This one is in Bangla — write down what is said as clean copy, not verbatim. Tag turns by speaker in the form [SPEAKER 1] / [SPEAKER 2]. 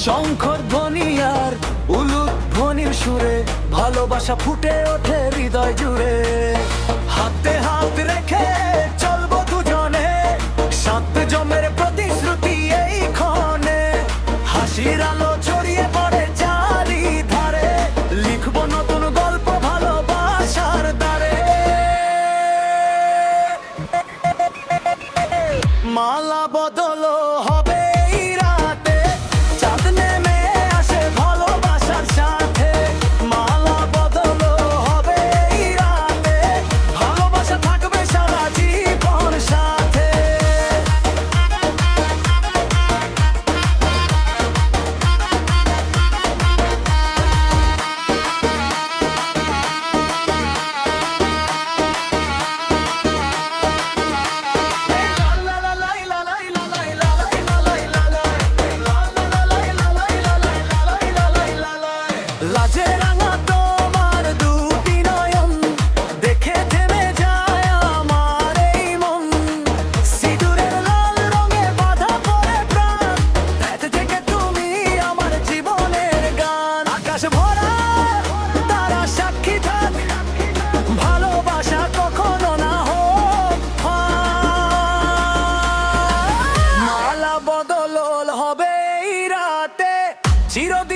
[SPEAKER 1] শঙ্খধ্বনি আর উলুধ্বনির সুরে ভালোবাসা ফুটে ওঠে হৃদয় জুড়ে। হাতে হাত রেখে চলবো দুজনে, সাত জমের প্রতিশ্রুতি এই ক্ষণে। হাসির আলো ছড়িয়ে পড়ে চারিধারে, লিখবো নতুন গল্প ভালোবাসার দ্বারে। মালা বদল হবে এই রাতে, চাঁদ নেমে আসে ভালোবাসার সাথে। মালা বদল হবে এই রাতে, ভালোবাসা থাকবে সারা জীবন সাথে। লাজে রাঙা তোমার দুটি নয়ন, দেখে থেমে যায় আমার এই মন। সিঁদুরের লাল রঙে বাঁধা পড়ে প্রাণ, রাত থেকে তুমি আমার জীবনের গান। আকাশ ভরা তারা সাক্ষী থাক, ভালোবাসা কখনো না হোক ফাঁক। মালা বদল হবে এই রাতে, চিরদিন